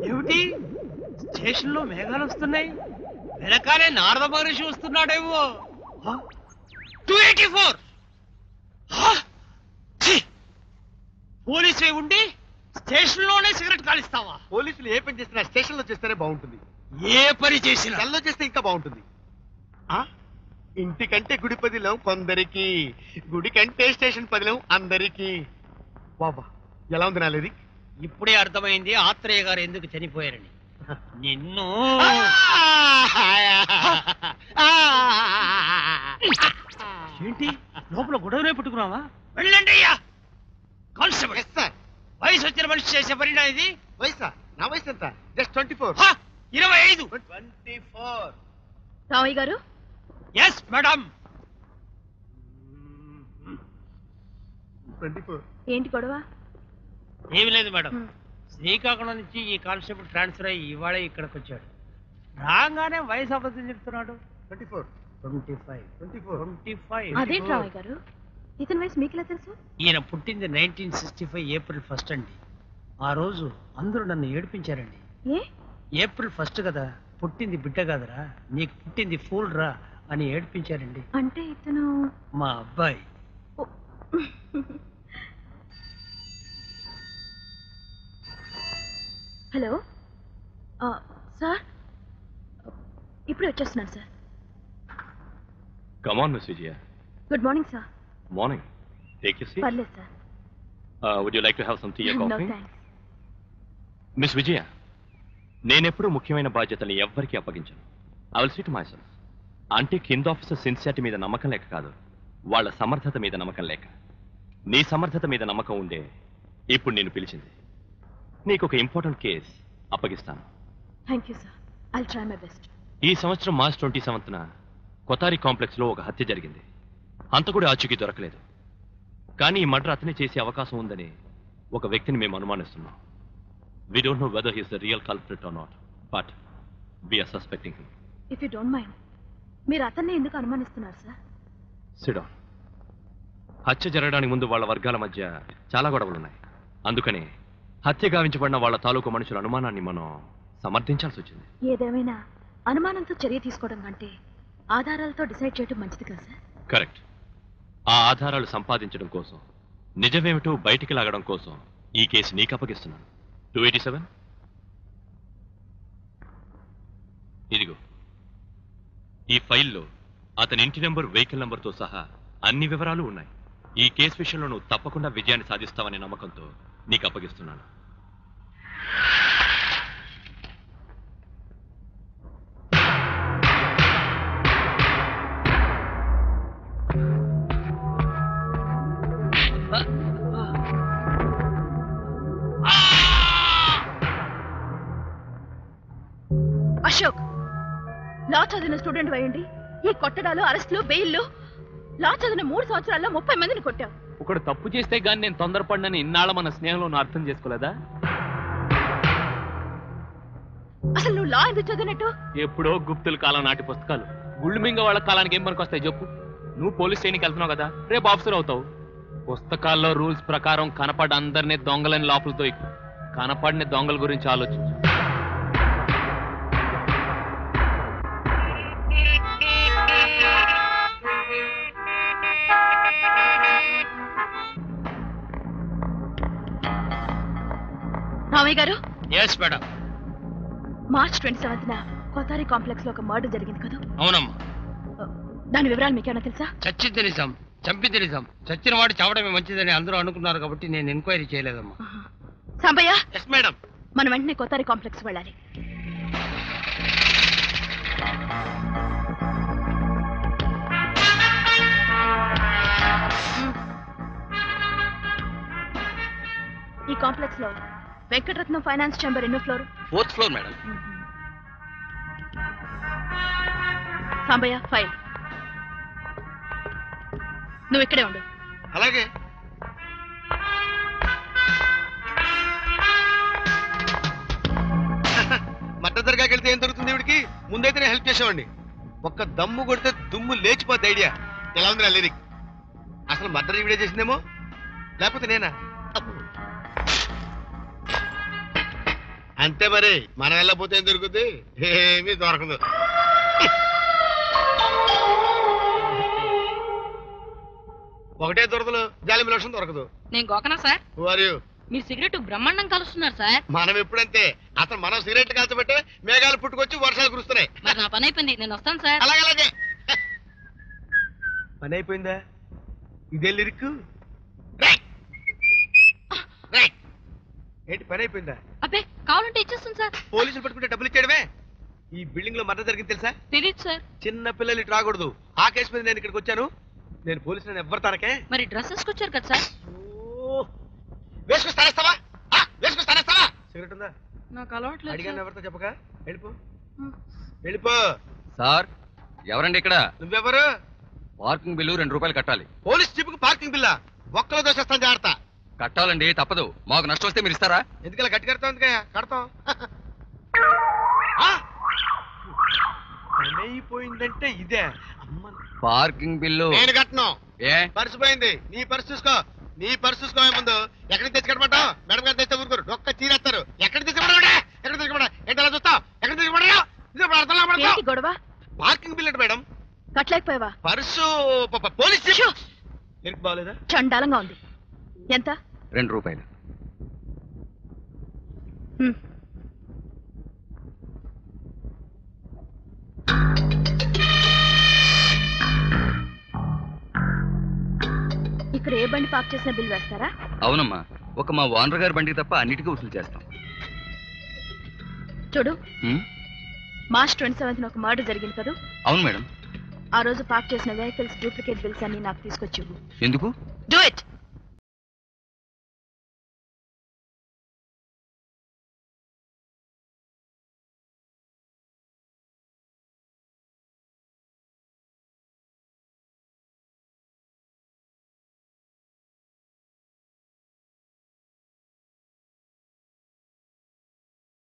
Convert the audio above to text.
ఏమిటి స్టేషన్ లో మేఘాలు వస్తున్నాయి? వెనకాలే నారద మహర్షి వస్తున్నాడేమో. 284 పోలీసు ఉండి స్టేషన్ లోనే సిగరెట్ కాలిస్తావా? పోలీసులు ఏ పని చేసినా స్టేషన్ లో చేస్తేనే బాగుంటుంది. ఏ పని చేసినా సెల్లో చేస్తే ఇంకా బాగుంటుంది. ఇంటికంటే గుడి పదిలం కొందరికి, గుడి కంటే స్టేషన్ పదిలం అందరికి. బాబా ఎలా ఉంది నాలేది? ఇప్పుడే అర్థమైంది ఆత్రేయ గారు ఎందుకు చనిపోయారని. నిన్ను ఏంటి లోపల గొడవనే పెట్టుకున్నావా? వెళ్ళండి అయ్యా. కానిస్టేబుల్ వయసు వచ్చిన మనిషి చేసే పరిణా ఇది. వయసా? నా వయసు ఎంత? జస్ట్ 24. 25. 24. రామయ్య గారు. Yes madam. 24. ఏంటి గొడవ? ఏమి లేదు మేడం. శ్రీకాకుళం నుంచి ఈ కానిస్టేబుల్ ట్రాన్స్ఫర్ అయ్యి ఇవాళ ఇక్కడికి వచ్చాడు. రాగానే వయసు అబద్ధం చెప్తున్నాడు. 24. 25. అదేంటి రామయ్య గారు, ఇతని వయసు మీకెలా తెలుసు? ఈయన పుట్టింది 1965 ఏప్రిల్ 1 అండి. ఆ రోజు అందరూ నన్ను ఏడిపించారండి. ఏప్రిల్ 1 కదా, పుట్టింది బిడ్డ కాదరా, నీకు పుట్టింది ఫూల్ రా అని ఏడిపించారండి. అంటే ఇతను మా అబ్బాయి. హలో సార్, ఇప్పుడే వచ్చేస్తున్నాను sir. Come on, Miss Vijaya. Good morning sir. Morning. Take your seat. పర్లేదు sir. Would you like to have some tea or no coffee? Thanks. Miss Vijaya, నేనెప్పుడు ముఖ్యమైన బాధ్యతల్ని ఎవ్వరికీ అప్పగించను. I will see to myself. అంటే కింద officer sincerity మీద నమ్మకం లేక కాదు, వాళ్ళ సమర్థత మీద నమ్మకం లేక. నీ సమర్థత మీద నమ్మకం ఉండే ఇప్పుడు నేను పిలిచింది. నీకు ఒక ఇంపార్టెంట్ కేస్ అప్పగిస్తాను. Thank you sir. I'll try my best. ఈ సంవత్సరం మార్చ్ 27న కొతారి కాంప్లెక్స్ లో ఒక హత్య జరిగింది. హంతకుడి ఆచూకీ దొరకలేదు. కానీ ఈ మర్డర్ అతనే చేసే అవకాశం ఉందని ఒక వ్యక్తిని మేము అనుమానిస్తున్నాం. We don't know whether he is the real culprit or not, but we are suspecting him. If you don't mind, మీరు అతన్ని ఎందుకు అనుమానిస్తున్నారు సార్? Sit down. హత్య జరగడానికి ముందు వాళ్ళ వర్గాల మధ్య చాలా గొడవలున్నాయి. అందుకని హత్య గావించబడిన వాళ్ళ తాలూకు మనుషుల అనుమానాన్ని మనం సమర్థించాల్సి వచ్చింది. ఏదేమైనా అనుమానంతో చర్య తీసుకోవడం కంటే ఆధారాలతో డిసైడ్ చేయడం మంచిది కదా సార్? కరెక్ట్. ఆ ఆధారాలు సంపాదించడం కోసం, నిజమేమిటో బయటికి లాగడం కోసం ఈ కేసు నీకు అప్పగిస్తున్నాను. 287. ఇదిగో ఈ ఫైల్లో అతని ఇంటి నెంబర్, వెహికల్ నెంబర్తో సహా అన్ని వివరాలు ఉన్నాయి. ఈ కేసు విషయంలో నువ్వు తప్పకుండా విజయాన్ని సాధిస్తావనే నమ్మకంతో నీకు అప్పగిస్తున్నాను. అశోక్, లా చదివిన స్టూడెంట్ అయ్యండి ఈ కొట్టడాలు, అరెస్టులు, బెయిల్లు. లా చదివిన 3 సంవత్సరాల్లో 30 మందిని కొట్టావు. ఒకడు తప్పు చేస్తే గాని నేను తొందరపడినని ఇన్నాళ్ళ మన స్నేహంలో నువ్వు అర్థం చేసుకోలేదా? అసలు నువ్వు లా ఎందుకు చదివినట్టు? ఎప్పుడో గుప్తుల కాలం నాటి పుస్తకాలు గుళ్ళు మింగ వాళ్ళ కాలానికి ఏం పనికి వస్తాయి చెప్పు? నువ్వు పోలీస్ స్టేషన్కి వెళ్తున్నావు కదా, రేపు ఆఫీసర్ అవుతావు. పుస్తకాల్లో రూల్స్ ప్రకారం కనపడ అందరినీ దొంగలని లోపలతో ఎక్కువ, కనపడిన దొంగల గురించి ఆలోచించు. రామయ్య గారు. Yes madam. మార్చ్ 27న కోతారి కాంప్లెక్స్ లో ఒక మర్డర్ జరిగింది కదా? అవునమ్మా. దాని వివరాలు మీకేమైనా తెలుసా? చచ్చింది నిజం, చంపింది నిజం. చచ్చిన వాడు చావడమే మంచిదని అందరూ అనుకున్నారు కాబట్టి నేను ఎంక్వైరీ చేయలేదమ్మా. సాంబయ్య. Yes madam. మనం వెంటనే కోతారి కాంప్లెక్స్ వెళ్ళాలి. ఈ కాంప్లెక్స్ లో వెంకటరత్నం ఫైనాన్స్ ఛాంబర్ ఎన్నో floor? 4th floor madam. Sambayya, file. నువ్వు ఇక్కడే ఉండు. అలాగే. మట్ట దర్గాకి వెళ్తే ఏం దొరుకుతుంది ఇవిడికి? ముందైతేనే హెల్ప్ చేసేవాడిని. ఒక్క దమ్ము కొడితే దుమ్ము లేచిపోద్ది. ఐడియా ఎలా ఉంది లిరిక్? అసలు మర్డర్ ఈవిడే చేసిందేమో, లేకపోతే నేనా? అంతే మరి మనం వెళ్ళకపోతే ఏం దొరుకుతుంది? ఏమీ దొరకదు. ఒకటే దొరకదు, జాలి లక్ష్యం దొరకదు. నేను గోకనా సార్? వారు మీరు సిగరెట్ బ్రహ్మాండం కలుస్తున్నారు సార్. మనం ఎప్పుడంతే, అసలు మనం సిగరెట్ కాల్చబట్టే మేఘాలు పుట్టుకొచ్చి వర్షాలు కురుస్తున్నాయి. మరి నా పని అయిపోయింది, నేను వస్తాను సార్. అలాగే పని అయిపోయిందా? ఇదే లిరిక్. ఏంటి పని అయిపోయిందా? అబ్బే కావాలంటే ఇచ్చేస్తాను సార్. పోలీసులు పట్టుకుంటే డబ్బులు ఇచ్చేయడమే. ఈ బిల్డింగ్ లో మర్డర్ జరిగింది తెలుసా? తెలియదు సార్. చిన్న పిల్లలు ఇటు రాకూడదు. ఆ కేసు మీద నేను ఇక్కడికి వచ్చాను. నేను పోలీసులను ఎవ్వరు తనకే. మరి డ్రెస్ వేసుకొచ్చారు కదా సార్. వేసుకొస్తానేస్తావా? సిగరెట్ ఉందా? నాకు అలవాట్లేదు అడిగాను సార్. ఎవరితో చెప్పక. వెళ్ళిపో వెళ్ళిపో. సార్ ఎవరండి ఇక్కడ? నువ్వెవరు? పార్కింగ్ బిల్లు 2 రూపాయలు కట్టాలి. పోలీస్ జీపుకి పార్కింగ్ బిల్లా? ఒక్కలో దోషేస్తాను జాగ్రత్త. కట్టాలండి, తప్పదు. మాకు నష్టం వస్తే మీరు ఇస్తారా? ఎందుకలా గట్టి కడతావు? ఎందుకయ్యా కడతాం. పని అయిపోయిందంటే ఇదే. అమ్మ పార్కింగ్ బిల్లు నేను కట్టను. ఏ పర్సు పోయింది. నీ పర్సు చూసుకో. నీ పర్సు చూసుకో. ముందు ఎక్కడికి తెచ్చి కట్టమంటావు? మేడం గారు తెస్తే ఊరుకోరు. ఒక్క చీరేస్తారు. ఎక్కడికి తెచ్చుకోమంటా? ఎక్కడ తెచ్చుకోమంటా? ఏంటి అలా చూస్తావు? ఎక్కడ తెచ్చుకోమంటా? ఏంటి గొడవ? పార్కింగ్ బిల్ అంటే మేడం. కట్టలేకపోయావా? Purse police jeep. నీకు బాగలేదా? చండాలంగా ఉంది. ఎంత? 2 రూపాయలు. హ్మ్. ఇక్కడ ఏ బండి పార్క్ చేసిన బిల్ వేస్తారా? అవునమ్మా, ఒక మా ఓనర్ గారి బండికి తప్ప అన్నిటికీ వసూలు చేస్తాం. చూడు, హ్మ్? మార్చ్ 27న ఒక మర్డర్ జరిగింది కదా. అవును మేడం. ఆ రోజు పార్క్ చేసిన వెహికల్స్ డూప్లికేట్ బిల్స్ అన్ని నాకు తీసుకొచ్చి ఇవ్వు. ఎందుకు? Do it.